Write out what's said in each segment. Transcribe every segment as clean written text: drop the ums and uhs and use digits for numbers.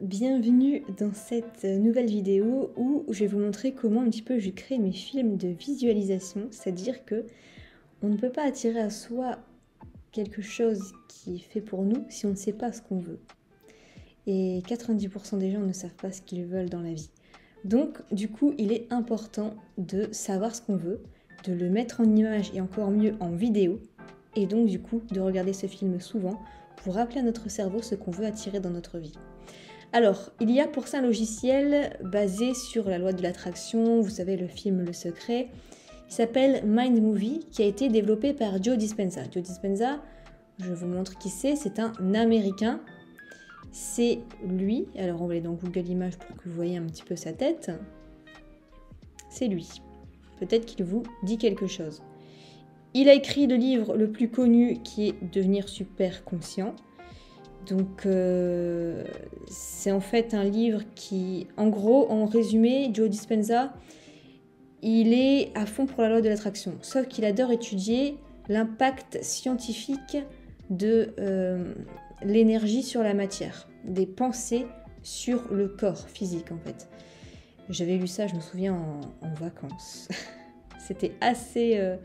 Bienvenue dans cette nouvelle vidéo où je vais vous montrer comment un petit peu je crée mes films de visualisation, c'est-à-dire que on ne peut pas attirer à soi quelque chose qui est fait pour nous si on ne sait pas ce qu'on veut. Et 90% des gens ne savent pas ce qu'ils veulent dans la vie. Donc du coup, il est important de savoir ce qu'on veut, de le mettre en image et encore mieux en vidéo, et donc du coup de regarder ce film souvent pour rappeler à notre cerveau ce qu'on veut attirer dans notre vie. Alors, il y a pour ça un logiciel basé sur la loi de l'attraction, vous savez le film Le Secret, il s'appelle Mind Movie, qui a été développé par Joe Dispenza. Joe Dispenza, je vous montre qui c'est un Américain. C'est lui, alors on va aller dans Google Images pour que vous voyez un petit peu sa tête. C'est lui. Peut-être qu'il vous dit quelque chose. Il a écrit le livre le plus connu qui est Devenir super conscient. Donc c'est en fait un livre qui, en gros, en résumé, Joe Dispenza, il est à fond pour la loi de l'attraction. Sauf qu'il adore étudier l'impact scientifique de l'énergie sur la matière, des pensées sur le corps physique en fait. J'avais lu ça, je me souviens, en vacances. C'était assez...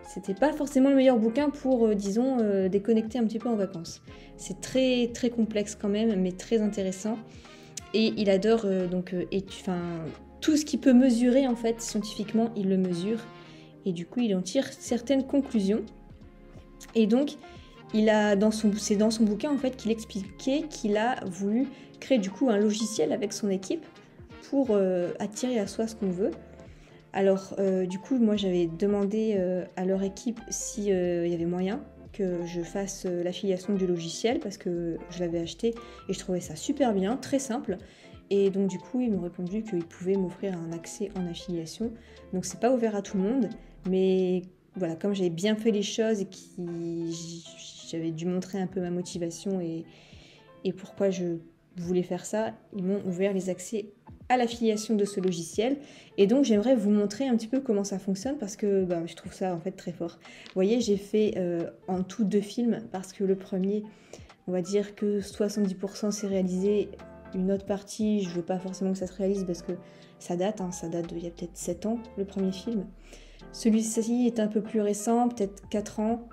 C'était pas forcément le meilleur bouquin pour, disons, déconnecter un petit peu en vacances. C'est très très complexe quand même, mais très intéressant. Et il adore tout ce qu'il peut mesurer en fait scientifiquement, il le mesure. Et du coup, il en tire certaines conclusions. Et donc, c'est dans son bouquin en fait qu'il expliquait qu'il a voulu créer du coup un logiciel avec son équipe pour attirer à soi ce qu'on veut. Alors, du coup, moi, j'avais demandé à leur équipe s'il y avait moyen que je fasse l'affiliation du logiciel parce que je l'avais acheté et je trouvais ça super bien, très simple. Et donc, du coup, ils m'ont répondu qu'ils pouvaient m'offrir un accès en affiliation. Donc, c'est pas ouvert à tout le monde, mais voilà, comme j'avais bien fait les choses et que j'avais dû montrer un peu ma motivation et pourquoi je voulais faire ça, ils m'ont ouvert les accès à l'affiliation de ce logiciel. Et donc j'aimerais vous montrer un petit peu comment ça fonctionne parce que je trouve ça en fait très fort. Vous voyez, j'ai fait en tout 2 films parce que le premier, on va dire que 70% c'est réalisé, une autre partie, je veux pas forcément que ça se réalise parce que ça date d'il y a peut-être 7 ans, le premier film. Celui-ci est un peu plus récent, peut-être 4 ans,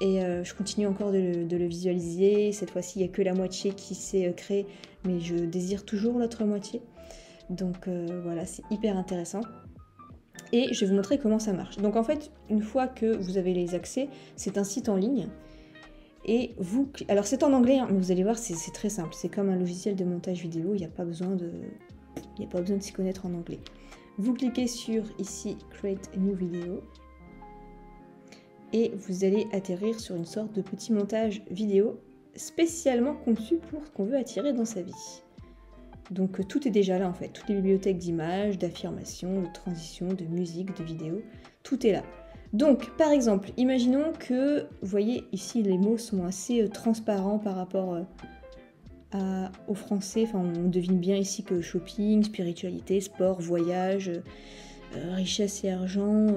et je continue encore de le visualiser. Cette fois-ci, il n'y a que la moitié qui s'est créée, mais je désire toujours l'autre moitié. Donc voilà, c'est hyper intéressant. Et je vais vous montrer comment ça marche. Donc en fait, une fois que vous avez les accès, c'est un site en ligne. Et vous... Alors c'est en anglais, hein, mais vous allez voir, c'est très simple. C'est comme un logiciel de montage vidéo, il n'y a pas besoin de s'y connaître en anglais. Vous cliquez sur ici Create a new video et vous allez atterrir sur une sorte de petit montage vidéo spécialement conçu pour ce qu'on veut attirer dans sa vie. Donc tout est déjà là en fait, toutes les bibliothèques d'images, d'affirmations, de transitions, de musique, de vidéos, tout est là. Donc par exemple, imaginons que, vous voyez ici les mots sont assez transparents par rapport au français, enfin on devine bien ici que shopping, spiritualité, sport, voyage, richesse et argent,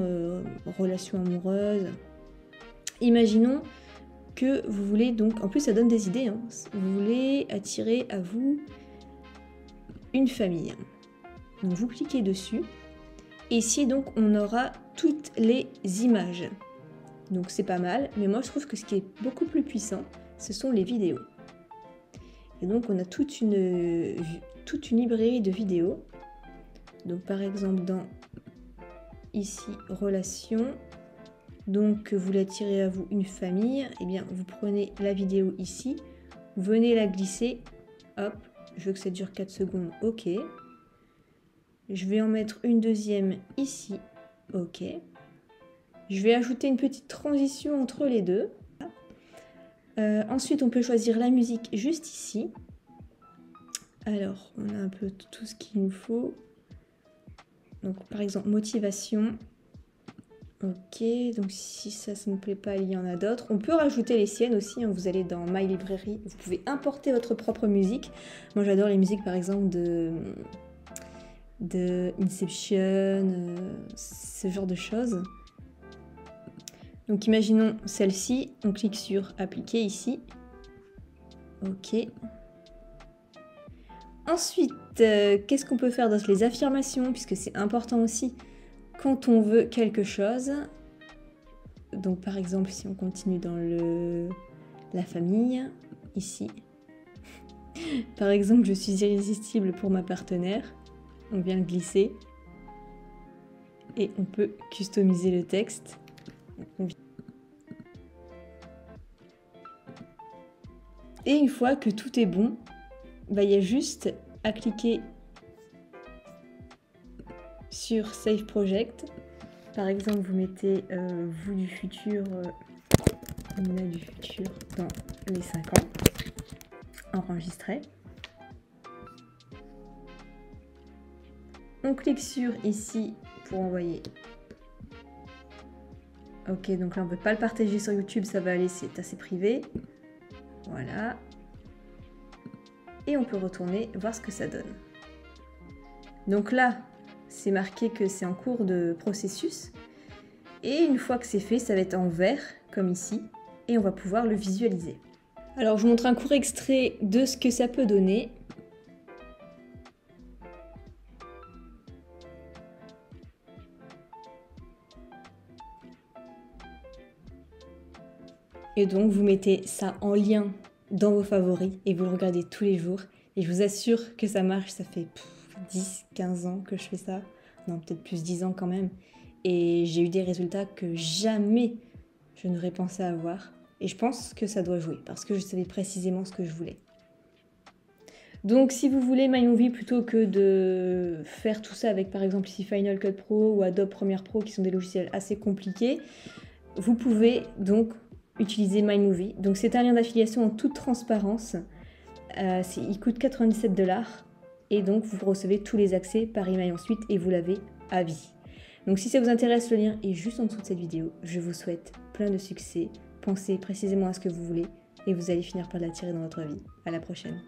relations amoureuses. Imaginons que vous voulez donc, en plus ça donne des idées, hein, vous voulez attirer à vous une famille. Donc vous cliquez dessus, et ici donc on aura toutes les images. Donc c'est pas mal, mais moi je trouve que ce qui est beaucoup plus puissant, ce sont les vidéos. Et donc on a toute une librairie de vidéos. Donc par exemple dans ici relations, donc vous voulez attirer à vous une famille, et bien vous prenez la vidéo ici, vous venez la glisser, hop, je veux que ça dure 4 secondes, ok. Je vais en mettre une deuxième ici, ok. Je vais ajouter une petite transition entre les deux. Ensuite, on peut choisir la musique juste ici. Alors, on a un peu tout ce qu'il nous faut. Donc, par exemple, motivation. Ok, donc si ça ne plaît pas, il y en a d'autres. On peut rajouter les siennes aussi, hein. Vous allez dans My Library, vous pouvez importer votre propre musique. Moi, j'adore les musiques, par exemple, de Inception, ce genre de choses. Donc imaginons celle-ci, on clique sur appliquer ici. Ok. Ensuite, qu'est-ce qu'on peut faire dans les affirmations, puisque c'est important aussi quand on veut quelque chose. Donc par exemple, si on continue dans la famille, ici. Par exemple, je suis irrésistible pour ma partenaire. On vient le glisser. Et on peut customiser le texte. Et une fois que tout est bon, bah, il y a juste à cliquer sur Save Project. Par exemple, vous mettez vous du futur, Nina du futur dans les 5 ans. Enregistrer. On clique sur ici pour envoyer. Ok, donc là on ne peut pas le partager sur YouTube, ça va aller, c'est assez privé. Voilà. Et on peut retourner voir ce que ça donne. Donc là, c'est marqué que c'est en cours de processus. Et une fois que c'est fait, ça va être en vert, comme ici. Et on va pouvoir le visualiser. Alors je vous montre un court extrait de ce que ça peut donner. Et donc vous mettez ça en lien dans vos favoris et vous le regardez tous les jours. Et je vous assure que ça marche, ça fait 10, 15 ans que je fais ça. Non, peut-être plus 10 ans quand même. Et j'ai eu des résultats que jamais je n'aurais pensé avoir. Et je pense que ça doit jouer parce que je savais précisément ce que je voulais. Donc si vous voulez MyMovie plutôt que de faire tout ça avec par exemple ici Final Cut Pro ou Adobe Premiere Pro qui sont des logiciels assez compliqués, vous pouvez donc utiliser MyMovie. Donc c'est un lien d'affiliation en toute transparence. Il coûte 97 $ et donc vous recevez tous les accès par email ensuite et vous l'avez à vie. Donc si ça vous intéresse, le lien est juste en dessous de cette vidéo. Je vous souhaite plein de succès. Pensez précisément à ce que vous voulez et vous allez finir par l'attirer dans votre vie. À la prochaine.